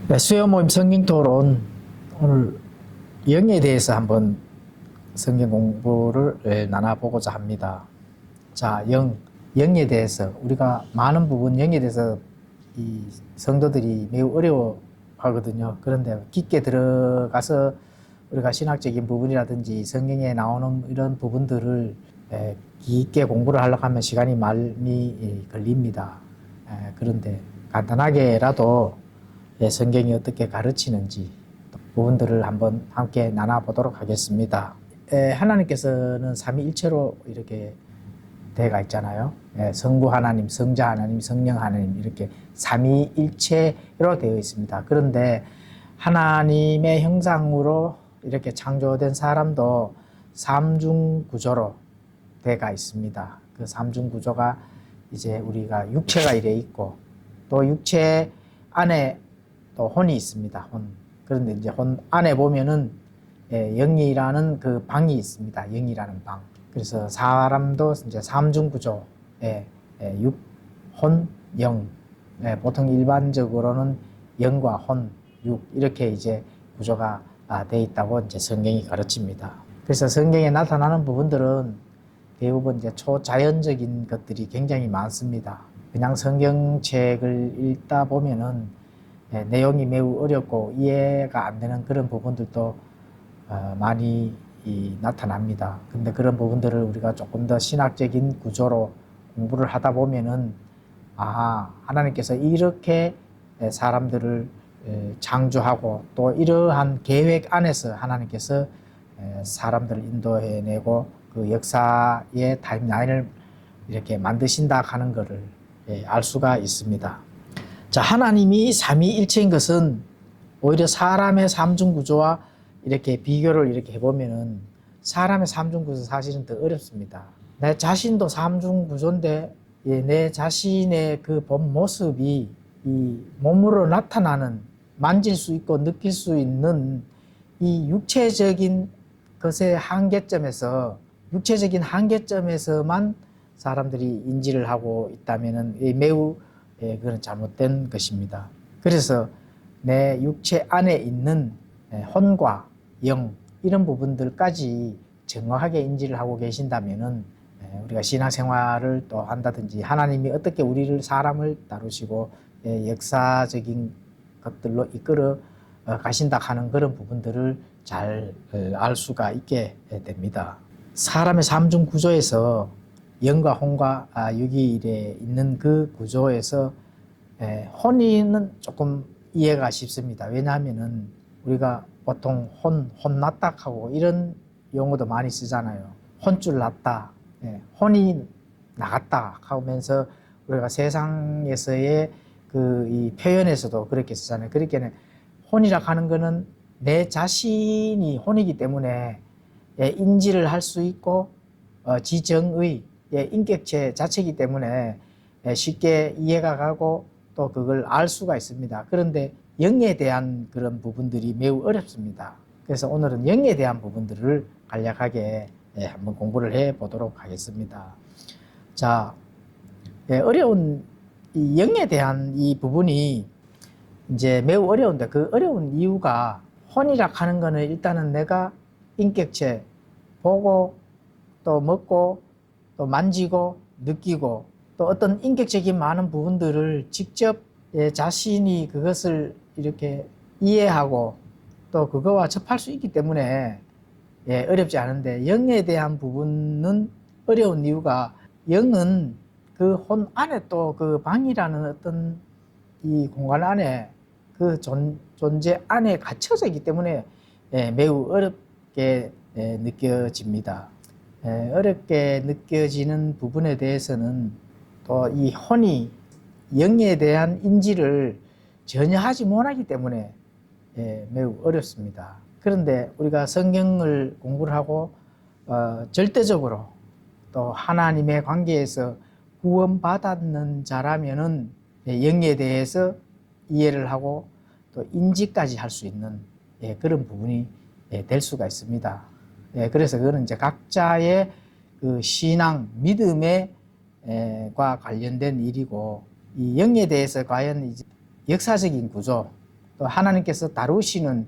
네, 수요 모임 성경 토론 오늘 영에 대해서 한번 성경 공부를 나눠보고자 합니다. 자, 영에 대해서 우리가 많은 부분 영에 대해서 이 성도들이 매우 어려워하거든요. 그런데 깊게 들어가서 우리가 신학적인 부분이라든지 성경에 나오는 이런 부분들을 깊게 공부를 하려고 하면 시간이 많이 걸립니다. 그런데 간단하게라도 성경이 어떻게 가르치는지 부분들을 한번 함께 나눠보도록 하겠습니다. 하나님께서는 삼위일체로 이렇게 되어가 있잖아요. 성부 하나님, 성자 하나님, 성령 하나님 이렇게 삼위일체로 되어 있습니다. 그런데 하나님의 형상으로 이렇게 창조된 사람도 삼중구조로 되어가 있습니다. 그 삼중구조가 이제 우리가 육체가 이래 있고 또 육체 안에 또 혼이 있습니다. 혼. 그런데 이제 혼 안에 보면은 영이라는 그 방이 있습니다. 영이라는 방. 그래서 사람도 이제 삼중구조에 육, 혼, 영. 보통 일반적으로는 영과 혼, 육 이렇게 이제 구조가 돼 있다고 이제 성경이 가르칩니다. 그래서 성경에 나타나는 부분들은 대부분 이제 초자연적인 것들이 굉장히 많습니다. 그냥 성경책을 읽다 보면은 내용이 매우 어렵고 이해가 안 되는 그런 부분들도 많이 나타납니다. 근데 그런 부분들을 우리가 조금 더 신학적인 구조로 공부를 하다 보면은 하나님께서 이렇게 사람들을 창조하고 또 이러한 계획 안에서 하나님께서 사람들을 인도해내고 그 역사의 타임라인을 이렇게 만드신다 하는 것을 알 수가 있습니다. 자, 하나님이 삼위일체인 것은 오히려 사람의 삼중구조와 이렇게 비교를 이렇게 해보면은 사람의 삼중구조 사실은 더 어렵습니다. 내 자신도 삼중구조인데 내 자신의 그 본 모습이 이 몸으로 나타나는 만질 수 있고 느낄 수 있는 이 육체적인 것의 한계점에서 육체적인 한계점에서만 사람들이 인지를 하고 있다면은 매우 그건 잘못된 것입니다. 그래서 내 육체 안에 있는 혼과 영 이런 부분들까지 정확하게 인지를 하고 계신다면은 우리가 신앙생활을 또 한다든지 하나님이 어떻게 우리를 사람을 다루시고 역사적인 것들로 이끌어 가신다 하는 그런 부분들을 잘 알 수가 있게 됩니다. 사람의 삼중 구조에서 영과 혼과 육이 있는 그 구조에서 혼이는 조금 이해가 쉽습니다. 왜냐하면은 우리가 보통 혼났다 하고 이런 용어도 많이 쓰잖아요. 혼줄 났다, 혼이 나갔다 하면서 우리가 세상에서의 그 이 표현에서도 그렇게 쓰잖아요. 그렇게는 혼이라 하는 거는 내 자신이 혼이기 때문에 인지를 할 수 있고 지정의 인격체 자체이기 때문에 쉽게 이해가 가고 또 그걸 알 수가 있습니다. 그런데 영에 대한 그런 부분들이 매우 어렵습니다. 그래서 오늘은 영에 대한 부분들을 간략하게 한번 공부를 해 보도록 하겠습니다. 자, 어려운 이 영에 대한 이 부분이 이제 매우 어려운데 그 어려운 이유가 혼이라 하는 거는 일단은 내가 인격체 보고 또 먹고 또 만지고 느끼고 또 어떤 인격적인 많은 부분들을 직접 자신이 그것을 이렇게 이해하고 또 그거와 접할 수 있기 때문에 어렵지 않은데 영에 대한 부분은 어려운 이유가 영은 그 혼 안에 또 그 방이라는 어떤 이 공간 안에 그 존재 안에 갇혀져 있기 때문에 매우 어렵게 느껴집니다. 어렵게 느껴지는 부분에 대해서는 또 이 혼이 영에 대한 인지를 전혀 하지 못하기 때문에 매우 어렵습니다. 그런데 우리가 성경을 공부를 하고 절대적으로 또 하나님의 관계에서 구원받았는 자라면은 영에 대해서 이해를 하고 또 인지까지 할 수 있는 그런 부분이 될 수가 있습니다. 그래서 그거는 이제 각자의 그 신앙, 믿음에 과 관련된 일이고 이 영에 대해서 과연 이제 역사적인 구조 또 하나님께서 다루시는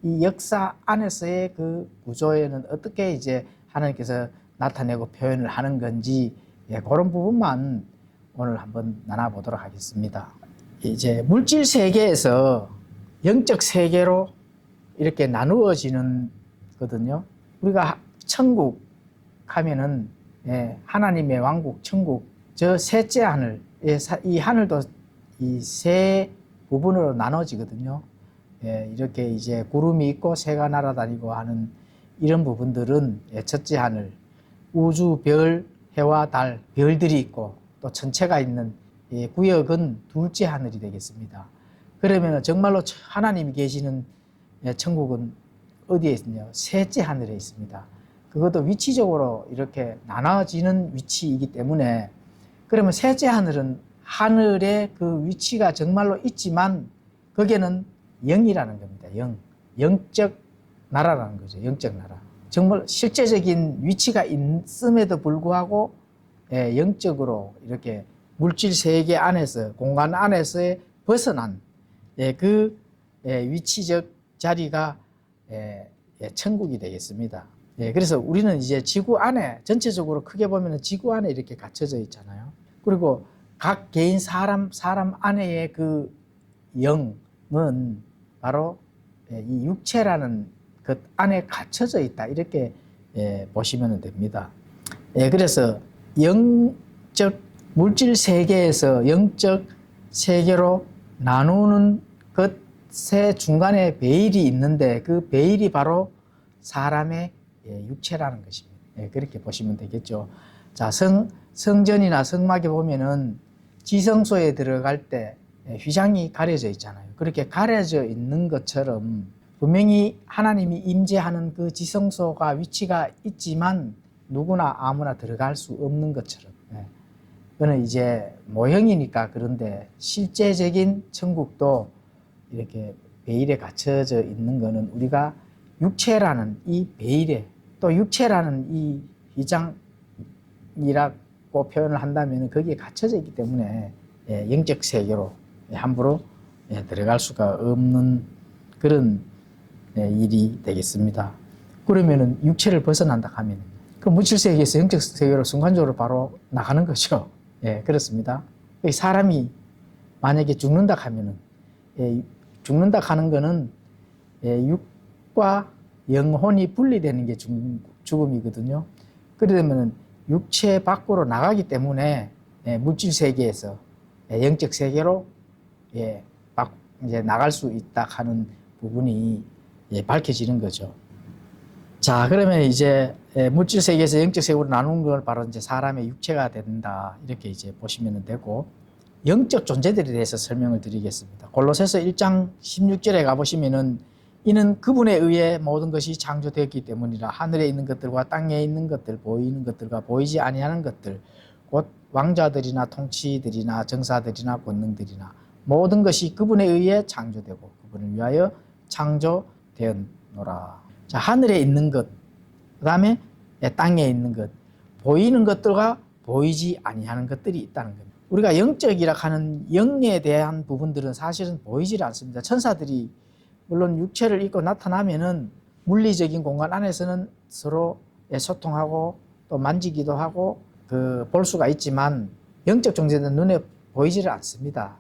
이 역사 안에서의 그 구조에는 어떻게 이제 하나님께서 나타내고 표현을 하는 건지 그런 부분만 오늘 한번 나눠보도록 하겠습니다. 이제 물질 세계에서 영적 세계로 이렇게 나누어지는 거든요. 우리가 천국 하면은 하나님의 왕국, 천국, 저 셋째 하늘, 이 하늘도 이 세 부분으로 나눠지거든요. 이렇게 이제 구름이 있고 새가 날아다니고 하는 이런 부분들은 첫째 하늘, 우주, 별, 해와 달, 별들이 있고 또 천체가 있는 구역은 둘째 하늘이 되겠습니다. 그러면 정말로 하나님이 계시는 천국은 어디에 있느냐? 셋째 하늘에 있습니다. 그것도 위치적으로 이렇게 나눠지는 위치이기 때문에, 그러면 셋째 하늘은 하늘의 그 위치가 정말로 있지만 거기에는 영이라는 겁니다. 영적 나라라는 거죠. 영적 나라. 정말 실제적인 위치가 있음에도 불구하고 영적으로 이렇게 물질 세계 안에서, 공간 안에서의 벗어난 그 위치적 자리가 천국이 되겠습니다. 그래서 우리는 이제 지구 안에, 전체적으로 크게 보면 지구 안에 이렇게 갇혀져 있잖아요. 그리고 각 개인 사람 안에의 그 영은 바로 이 육체라는 그 안에 갇혀져 있다, 이렇게 보시면 됩니다. 그래서 영적 물질 세계에서 영적 세계로 나누는 것의 중간에 베일이 있는데, 그 베일이 바로 사람의 육체라는 것입니다. 그렇게 보시면 되겠죠. 자, 성전이나 성막에 보면은 지성소에 들어갈 때 휘장이 가려져 있잖아요. 그렇게 가려져 있는 것처럼 분명히 하나님이 임재하는 그 지성소가 위치가 있지만 누구나 아무나 들어갈 수 없는 것처럼, 그거는 이제 모형이니까. 그런데 실제적인 천국도 이렇게 베일에 갇혀져 있는 것은 우리가 육체라는 이 베일에, 또 육체라는 이 휘장이라고 표현을 한다면 거기에 갇혀져 있기 때문에 영적 세계로 함부로 들어갈 수가 없는 그런 일이 되겠습니다. 그러면은 육체를 벗어난다 하면 그 물질 세계에서 영적 세계로 순간적으로 바로 나가는 거죠. 그렇습니다. 사람이 만약에 죽는다 하면은, 죽는다 하는 거는 육과 영혼이 분리되는 게 죽음이거든요. 그러면 육체 밖으로 나가기 때문에 물질 세계에서 영적 세계로 이제 나갈 수 있다 하는 부분이 밝혀지는 거죠. 자, 그러면 이제 물질 세계에서 영적 세계로 나누는 걸 바로 이제 사람의 육체가 된다, 이렇게 이제 보시면 되고, 영적 존재들에 대해서 설명을 드리겠습니다. 골로새서 1장 16절에 가보시면은 이는 그분에 의해 모든 것이 창조되었기 때문이라. 하늘에 있는 것들과 땅에 있는 것들, 보이는 것들과 보이지 아니하는 것들, 곧 왕자들이나 통치들이나 정사들이나 권능들이나 모든 것이 그분에 의해 창조되고 그분을 위하여 창조되었노라. 자, 하늘에 있는 것, 그 다음에 땅에 있는 것, 보이는 것들과 보이지 아니하는 것들이 있다는 겁니다. 우리가 영적이라 하는 영에 대한 부분들은 사실은 보이질 않습니다. 천사들이 물론 육체를 입고 나타나면은 물리적인 공간 안에서는 서로 소통하고 또 만지기도 하고 볼 수가 있지만 영적 존재는 눈에 보이지를 않습니다.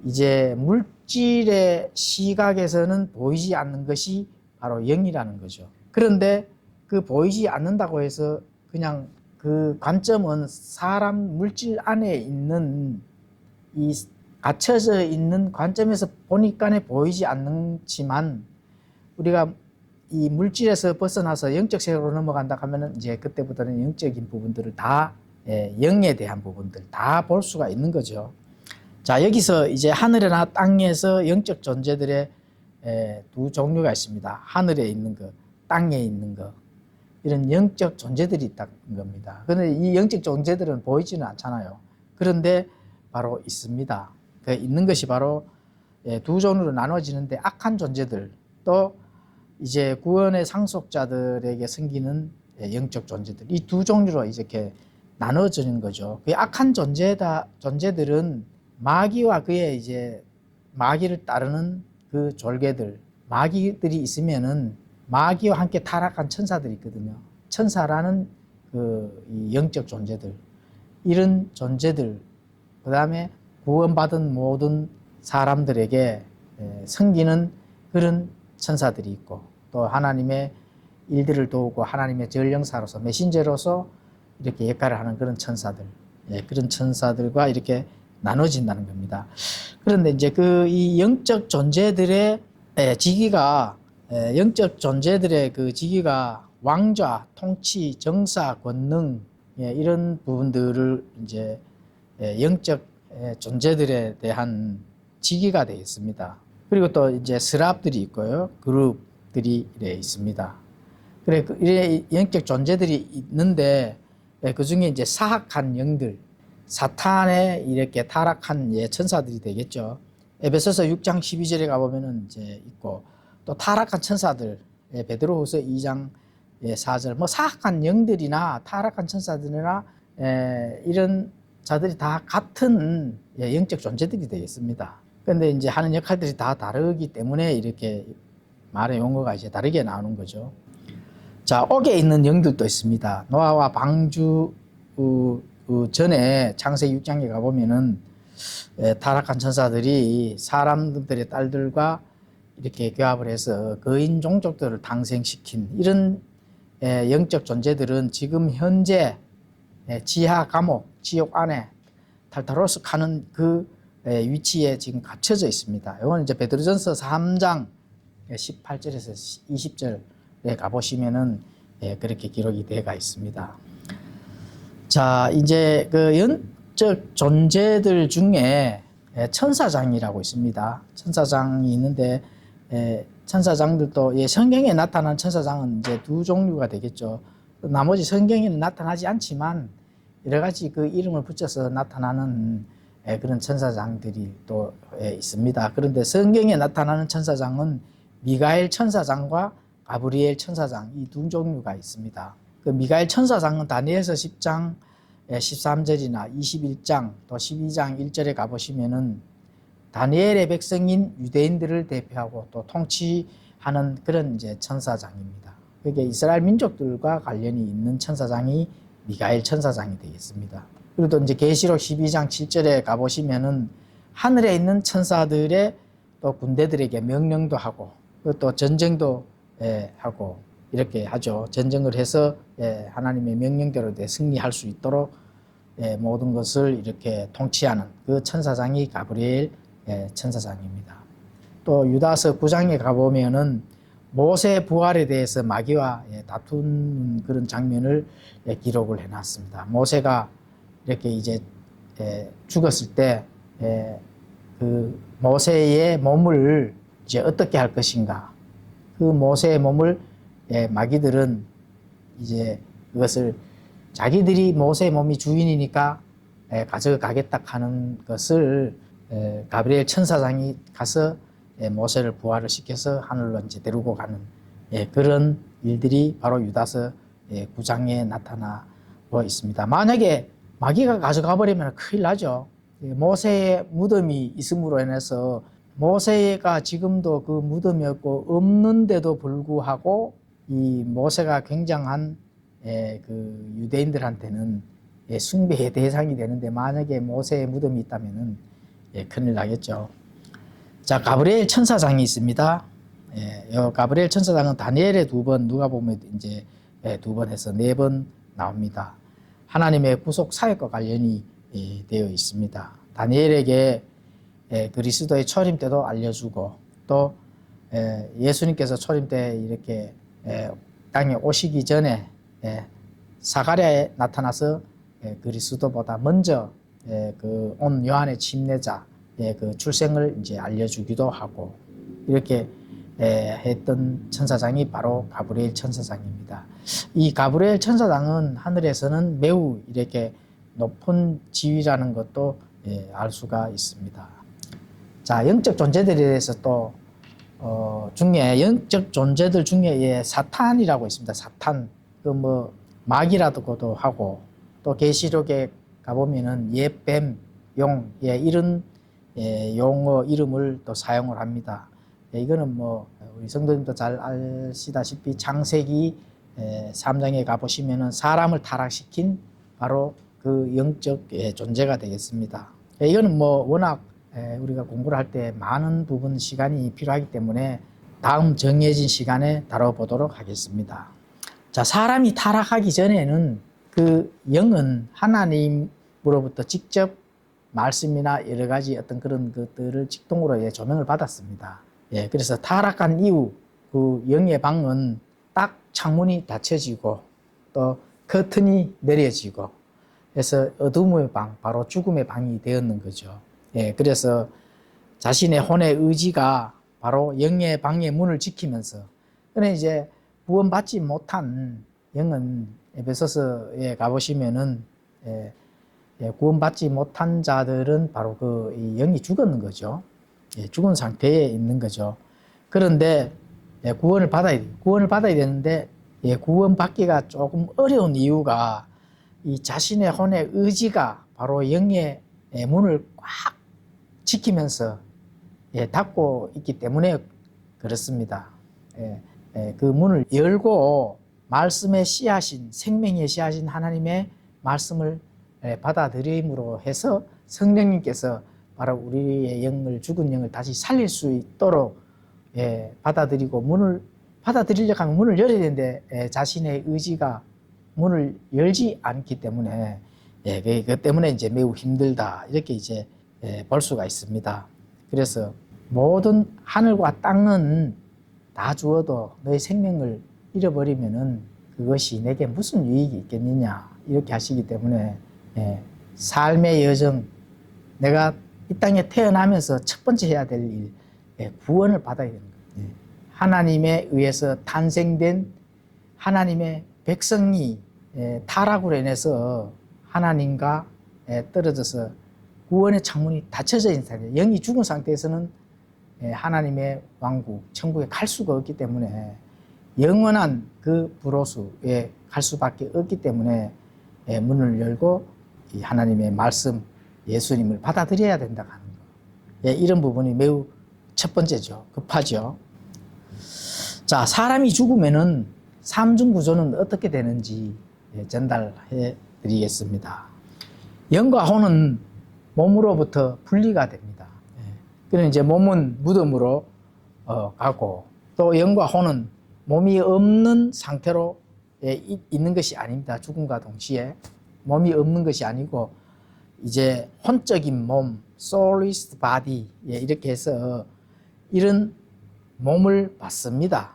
이제 물질의 시각에서는 보이지 않는 것이 바로 영이라는 거죠. 그런데 그 보이지 않는다고 해서 그냥 그 관점은 사람 물질 안에 있는 이 갇혀져 있는 관점에서 보니까 보이지 않지만, 우리가 이 물질에서 벗어나서 영적 세계로 넘어간다 하면은 이제 그때부터는 영적인 부분들을 다, 영에 대한 부분들 다 볼 수가 있는 거죠. 자, 여기서 이제 하늘이나 땅에서 영적 존재들의 두 종류가 있습니다. 하늘에 있는 것, 땅에 있는 것, 이런 영적 존재들이 있다는 겁니다. 그런데 이 영적 존재들은 보이지는 않잖아요. 그런데 바로 있습니다. 그 있는 것이 바로 두 종류로 나눠지는데, 악한 존재들, 또 이제 구원의 상속자들에게 생기는 영적 존재들, 이 두 종류로 이렇게 나눠지는 거죠. 그 악한 존재들은 마귀와 그의 이제 마귀를 따르는 그 졸개들, 마귀들이 있으면은 마귀와 함께 타락한 천사들이 있거든요. 천사라는 이 영적 존재들, 이런 존재들, 그 다음에 구원받은 모든 사람들에게 섬기는 그런 천사들이 있고, 또 하나님의 일들을 도우고 하나님의 전령사로서, 메신저로서 이렇게 역할을 하는 그런 천사들, 그런 천사들과 이렇게 나눠진다는 겁니다. 그런데 이제 이 영적 존재들의 직위가, 영적 존재들의 그 직위가 왕좌, 통치, 정사, 권능, 이런 부분들을 이제 영적 존재들에 대한 직위가 되어 있습니다. 그리고 또 이제 스랍들이 있고요. 그룹들이 있습니다. 그래, 영적 존재들이 있는데, 그 중에 이제 사악한 영들, 사탄에 이렇게 타락한 천사들이 되겠죠. 에베소서 6장 12절에 가보면은 이제 있고, 또 타락한 천사들, 베드로후서 2장 4절, 뭐 사악한 영들이나 타락한 천사들이나 이런 자들이 다 같은 영적 존재들이 되겠습니다. 그런데 이제 하는 역할들이 다 다르기 때문에 이렇게 말의 용어가 이제 다르게 나오는 거죠. 자, 옥에 있는 영들도 있습니다. 노아와 방주 전에 창세기 6장에 가보면은 타락한 천사들이 사람들의 딸들과 이렇게 교합을 해서 거인 종족들을 탄생시킨 이런 영적 존재들은 지금 현재 지하 감옥, 지옥 안에 탈타로스 가는 그 위치에 지금 갇혀져 있습니다. 이건 이제 베드로전서 3장 18절에서 20절에 가보시면은 그렇게 기록이 되어 있습니다. 자, 이제 그 영적 존재들 중에 천사장이라고 있습니다. 천사장이 있는데, 천사장들도 성경에 나타난 천사장은 이제 두 종류가 되겠죠. 나머지 성경에는 나타나지 않지만 여러 가지 그 이름을 붙여서 나타나는 그런 천사장들이 또 있습니다. 그런데 성경에 나타나는 천사장은 미가엘 천사장과 가브리엘 천사장, 이 두 종류가 있습니다. 그 미가엘 천사장은 다니엘서 10장 13절이나 21장 또 12장 1절에 가보시면은 다니엘의 백성인 유대인들을 대표하고 또 통치하는 그런 이제 천사장입니다. 그게 이스라엘 민족들과 관련이 있는 천사장이 미가엘 천사장이 되겠습니다. 그리고 또 이제 계시록 12장 7절에 가보시면은 하늘에 있는 천사들의 또 군대들에게 명령도 하고 또 전쟁도 하고 이렇게 하죠. 전쟁을 해서 하나님의 명령대로 승리할 수 있도록 모든 것을 이렇게 통치하는 그 천사장이 가브리엘 천사장입니다. 또 유다서 9장에 가보면은 모세 부활에 대해서 마귀와 다투는 그런 장면을 기록을 해놨습니다. 모세가 이렇게 이제 죽었을 때 그 모세의 몸을 이제 어떻게 할 것인가, 그 모세의 몸을 마귀들은 이제 그것을 자기들이 모세의 몸이 주인이니까 가져가겠다 하는 것을 가브리엘 천사장이 가서 모세를 부활을 시켜서 하늘로 이제 데리고 가는 그런 일들이 바로 유다서 9장에 나타나고 있습니다. 만약에 마귀가 가져가 버리면 큰일 나죠. 모세의 무덤이 있음으로 인해서 모세가 지금도 그 무덤이 없고 없는데도 불구하고 이 모세가 굉장한 그 유대인들한테는 숭배의 대상이 되는데, 만약에 모세의 무덤이 있다면은 큰일 나겠죠. 자, 가브리엘 천사장이 있습니다. 요 가브리엘 천사장은 다니엘에 2번, 누가복음에 이제 2번 해서 4번 나옵니다. 하나님의 구속 사역과 관련이 되어 있습니다. 다니엘에게 그리스도의 초림 때도 알려주고, 또 예수님께서 초림 때 이렇게 땅에 오시기 전에 사가랴에 나타나서 그리스도보다 먼저 그 온 요한의 침례자 그 출생을 이제 알려주기도 하고, 이렇게 했던 천사장이 바로 가브리엘 천사장입니다. 이 가브리엘 천사장은 하늘에서는 매우 이렇게 높은 지위라는 것도 알 수가 있습니다. 자, 영적 존재들에 대해서 또 중에 영적 존재들 중에 사탄이라고 있습니다. 사탄, 그 뭐 마귀라고도 하고, 또 계시록에 가보면은 뱀, 용, 이런 용어 이름을 또 사용을 합니다. 이거는 뭐 우리 성도님도 잘 아시다시피 창세기 3장에 가보시면은 사람을 타락시킨 바로 그 영적 존재가 되겠습니다. 이거는 뭐 워낙 우리가 공부를 할 때 많은 부분 시간이 필요하기 때문에 다음 정해진 시간에 다뤄보도록 하겠습니다. 자, 사람이 타락하기 전에는 그 영은 하나님으로부터 직접 말씀이나 여러 가지 어떤 그런 것들을 직통으로 조명을 받았습니다. 그래서 타락한 이후 그 영의 방은 딱 창문이 닫혀지고 또 커튼이 내려지고 그래서 어둠의 방, 바로 죽음의 방이 되었는 거죠. 그래서 자신의 혼의 의지가 바로 영의 방의 문을 지키면서, 그래 이제 구원받지 못한 영은 에베소서에 가보시면은 구원받지 못한 자들은 바로 그 영이 죽었는 거죠. 죽은 상태에 있는 거죠. 그런데 구원을 받아야 되는데 구원받기가 조금 어려운 이유가 이 자신의 혼의 의지가 바로 영의 문을 꽉 지키면서 닫고 있기 때문에 그렇습니다. 그 문을 열고 말씀의 씨앗인, 생명의 씨앗인 하나님의 말씀을 받아들임으로 해서 성령님께서 바로 우리의 영을, 죽은 영을 다시 살릴 수 있도록 받아들이고, 문을 받아들이려고 하면 문을 열어야 되는데 자신의 의지가 문을 열지 않기 때문에 그 때문에 이제 매우 힘들다, 이렇게 이제 볼 수가 있습니다. 그래서 모든 하늘과 땅은 다 주어도 너의 생명을 잃어버리면은 그것이 내게 무슨 유익이 있겠느냐, 이렇게 하시기 때문에 삶의 여정, 내가 이 땅에 태어나면서 첫 번째 해야 될 일, 구원을 받아야 되는 거예요. 하나님에 의해서 탄생된 하나님의 백성이 타락으로 인해서 하나님과 떨어져서 구원의 창문이 닫혀져 있는 상태, 영이 죽은 상태에서는 하나님의 왕국, 천국에 갈 수가 없기 때문에 영원한 그 불호수에 갈 수밖에 없기 때문에 문을 열고 이 하나님의 말씀, 예수님을 받아들여야 된다고 하는 거. 이런 부분이 매우 첫 번째죠. 급하죠. 자, 사람이 죽으면은 삼중 구조는 어떻게 되는지 전달해 드리겠습니다. 영과 혼은 몸으로부터 분리가 됩니다. 그럼 이제 몸은 무덤으로 가고, 또 영과 혼은 몸이 없는 상태로 있는 것이 아닙니다. 죽음과 동시에 몸이 없는 것이 아니고 이제 혼적인 몸, soulless body, 이렇게 해서 이런 몸을 받습니다.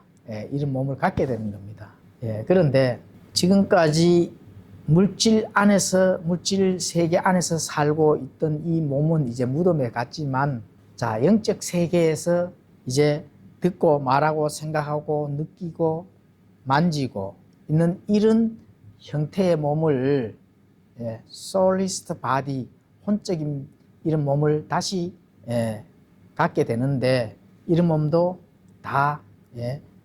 이런 몸을 갖게 되는 겁니다. 그런데 지금까지 물질 안에서, 물질 세계 안에서 살고 있던 이 몸은 이제 무덤에 갔지만, 자, 영적 세계에서 이제 듣고 말하고 생각하고 느끼고 만지고 있는 이런 형태의 몸을 soulless body, 혼적인 이런 몸을 다시 갖게 되는데, 이런 몸도 다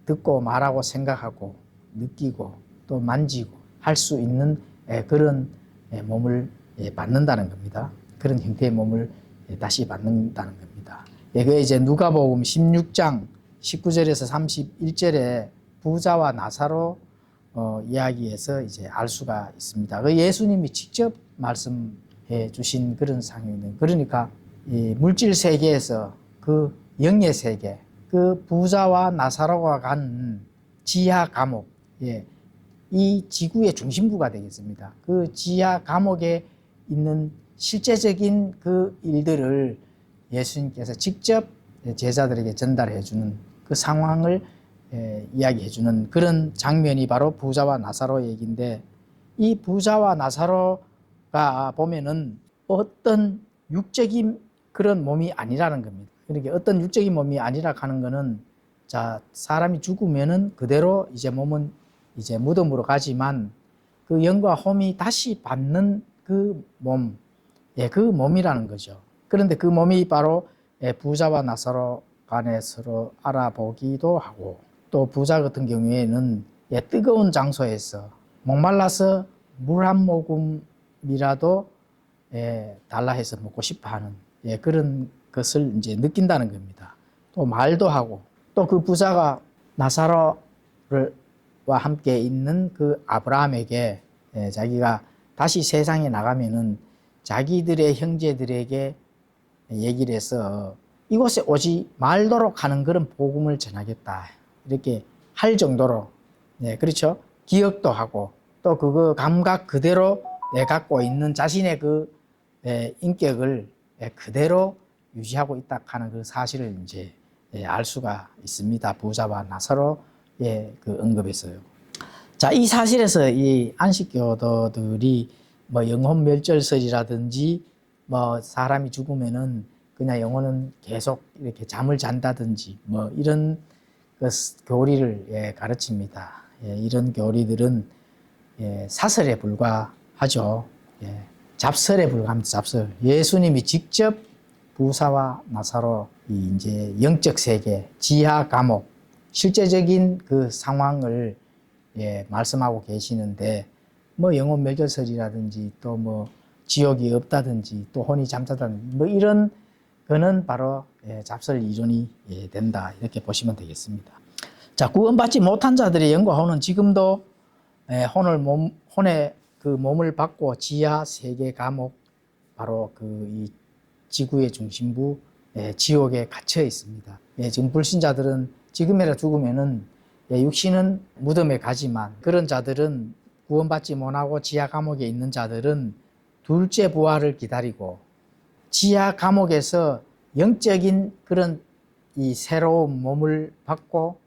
듣고 말하고 생각하고 느끼고 또 만지고 할 수 있는 그런 몸을 받는다는 겁니다. 그런 형태의 몸을 다시 받는다는 겁니다. 그게 이제 누가복음 16장 19절에서 31절에 부자와 나사로 이야기에서 이제 알 수가 있습니다. 그 예수님이 직접 말씀해 주신 그런 상황이거든요. 그러니까 이 물질 세계에서 그 영의 세계, 그 부자와 나사로가 간 지하 감옥, 이 지구의 중심부가 되겠습니다. 그 지하 감옥에 있는 실제적인 그 일들을 예수님께서 직접 제자들에게 전달해 주는 그 상황을 이야기해 주는 그런 장면이 바로 부자와 나사로 얘기인데, 이 부자와 나사로가 보면은 어떤 육적인 그런 몸이 아니라는 겁니다. 그러니까 어떤 육적인 몸이 아니라 하는 거는, 자, 사람이 죽으면은 그대로 이제 몸은 이제 무덤으로 가지만 그 영과 혼이 다시 받는 그 몸, 그 몸이라는 거죠. 그런데 그 몸이 바로 부자와 나사로 간에 서로 알아보기도 하고, 또 부자 같은 경우에는 뜨거운 장소에서 목말라서 물 한 모금이라도 달라 해서 먹고 싶어 하는 그런 것을 이제 느낀다는 겁니다. 또 말도 하고, 또 그 부자가 나사로와 함께 있는 그 아브라함에게 자기가 다시 세상에 나가면은 자기들의 형제들에게 얘기를 해서 이곳에 오지 말도록 하는 그런 복음을 전하겠다, 이렇게 할 정도로, 그렇죠, 기억도 하고 또 그거 감각 그대로 갖고 있는 자신의 그 인격을 그대로 유지하고 있다 하는 그 사실을 이제 알 수가 있습니다. 부자와 나사로의 그 언급에서요. 자, 이 사실에서 이 안식교도들이 뭐 영혼 멸절설이라든지 뭐 사람이 죽으면은 그냥 영혼은 계속 이렇게 잠을 잔다든지 뭐 이런 그 교리를 가르칩니다. 이런 교리들은 사설에 불과하죠. 잡설에 불과합니다. 잡설. 예수님이 직접 부사와 나사로 이제 영적 세계, 지하 감옥, 실제적인 그 상황을 말씀하고 계시는데, 뭐 영혼 멸절설이라든지 또 뭐 지옥이 없다든지 또 혼이 잠자다든지 뭐 이런 거는 바로 잡설 이론이 된다, 이렇게 보시면 되겠습니다. 자, 구원받지 못한 자들의 영과 혼은 지금도 혼의 그 몸을 받고 지하 세계 감옥, 바로 그 이 지구의 중심부 지옥에 갇혀 있습니다. 지금 불신자들은 지금이라 죽으면은 육신은 무덤에 가지만, 그런 자들은 구원받지 못하고 지하 감옥에 있는 자들은 둘째 부활을 기다리고, 지하 감옥에서 영적인 그런 이 새로운 몸을 받고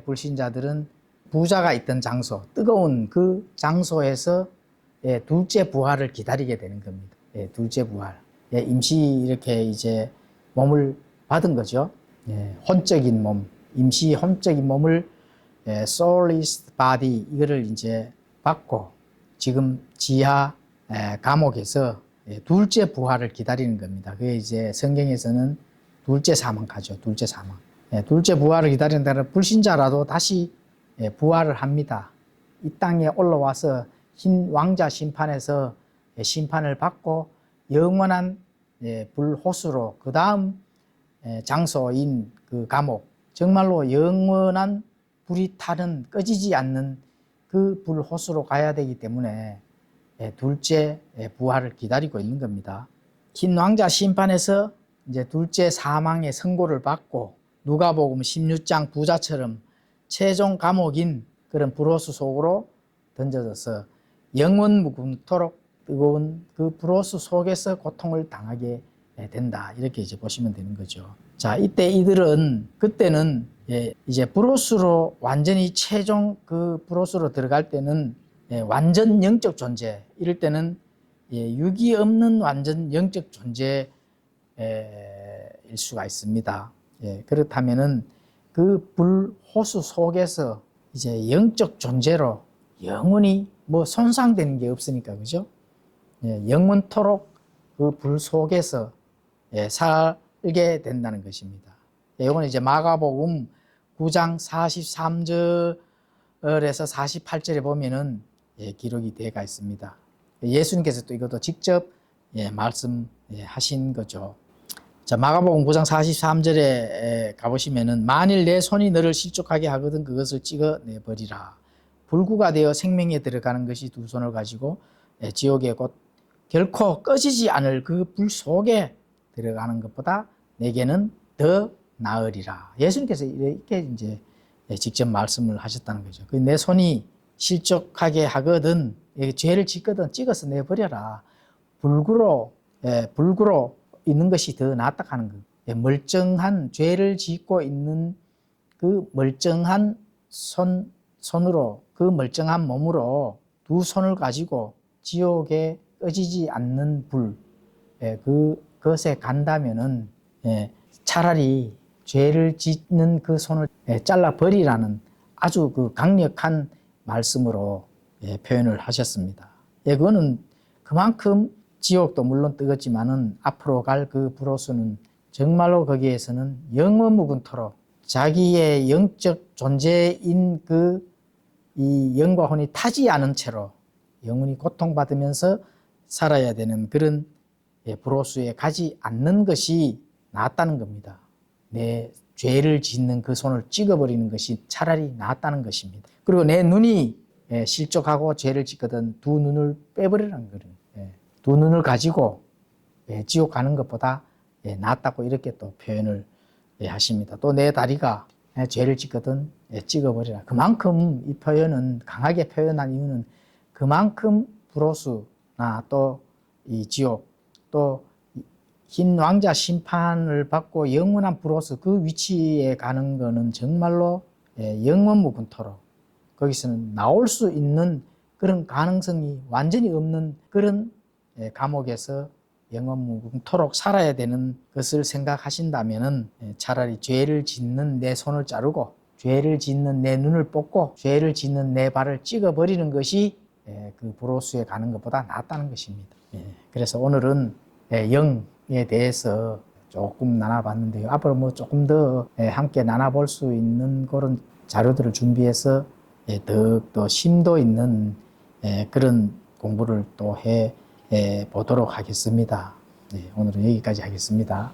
불신자들은 부자가 있던 장소, 뜨거운 그 장소에서 둘째 부활을 기다리게 되는 겁니다. 둘째 부활. 임시 이렇게 이제 몸을 받은 거죠. 혼적인 몸, 임시 혼적인 몸을 soulless body, 이거를 이제 받고 지금 지하 감옥에서 둘째 부활을 기다리는 겁니다. 그게 이제 성경에서는 둘째 사망하죠. 둘째 사망. 둘째 부활을 기다린다는, 불신자라도 다시 부활을 합니다. 이 땅에 올라와서 흰 왕자 심판에서 심판을 받고 영원한 불호수로, 그 다음 장소인 그 감옥, 정말로 영원한 불이 타는, 꺼지지 않는 그 불호수로 가야 되기 때문에 둘째 부활을 기다리고 있는 겁니다. 흰 왕자 심판에서 이제 둘째 사망의 선고를 받고 누가복음 16장 부자처럼 최종 감옥인 그런 불호수 속으로 던져져서 영원 무궁토록 뜨거운 그 불호수 속에서 고통을 당하게 된다, 이렇게 이제 보시면 되는 거죠. 자, 이때 이들은, 그때는 이제 불호수로 완전히 최종 그 불호수로 들어갈 때는 완전 영적 존재, 이럴 때는 육이 없는 완전 영적 존재일 수가 있습니다. 그렇다면은 그 불호수 속에서 이제 영적 존재로 영원히 뭐 손상되는 게 없으니까, 그죠? 영원토록 그 불 속에서 살게 된다는 것입니다. 이거는 이제 마가복음 9장 43절에서 48절에 보면은 기록이 되어 있습니다. 예수님께서 또 이것도 직접 말씀하신 거죠. 자, 마가복음 9장 43절에 가보시면은, 만일 내 손이 너를 실족하게 하거든 그것을 찍어내버리라. 불구가 되어 생명에 들어가는 것이 두 손을 가지고 지옥에 곧 결코 꺼지지 않을 그 불 속에 들어가는 것보다 내게는 더 나으리라. 예수님께서 이렇게 이제 직접 말씀을 하셨다는 거죠. 내 손이 실족하게 하거든, 죄를 짓거든 찍어서 내버려라. 불구로 있는 것이 더 낫다 하는 거예요. 멀쩡한 죄를 짓고 있는 그 멀쩡한 손으로, 그 멀쩡한 몸으로 두 손을 가지고 지옥에 꺼지지 않는 불, 그것에 간다면은 차라리 죄를 짓는 그 손을 잘라버리라는 아주 그 강력한 말씀으로 표현을 하셨습니다. 그거는 그만큼 지옥도 물론 뜨겁지만은 앞으로 갈 그 불호수는 정말로 거기에서는 영원무궁토록 자기의 영적 존재인 그 이 영과 혼이 타지 않은 채로 영원히 고통받으면서 살아야 되는 그런 불호수에 가지 않는 것이 낫다는 겁니다. 내 죄를 짓는 그 손을 찍어버리는 것이 차라리 낫다는 것입니다. 그리고 내 눈이 실족하고 죄를 짓거든 두 눈을 빼버리라는 거예요. 두 눈을 가지고 지옥 가는 것보다 낫다고 이렇게 또 표현을 하십니다. 또 내 다리가 죄를 짓거든 찍어버리라. 그만큼 이 표현은 강하게 표현한 이유는 그만큼 브로스나 또 이 지옥 또 흰 왕자 심판을 받고 영원한 브로스 그 위치에 가는 거는 정말로 영원무궁토록 거기서는 나올 수 있는 그런 가능성이 완전히 없는 그런 감옥에서 영원무궁토록 살아야 되는 것을 생각하신다면은 차라리 죄를 짓는 내 손을 자르고 죄를 짓는 내 눈을 뽑고 죄를 짓는 내 발을 찍어버리는 것이 그 브로스에 가는 것보다 낫다는 것입니다. 그래서 오늘은 영에 대해서 조금 나눠봤는데요. 앞으로 뭐 조금 더 함께 나눠볼 수 있는 그런 자료들을 준비해서 더욱더 심도 있는 그런 공부를 또 해 보도록 하겠습니다. 오늘은 여기까지 하겠습니다.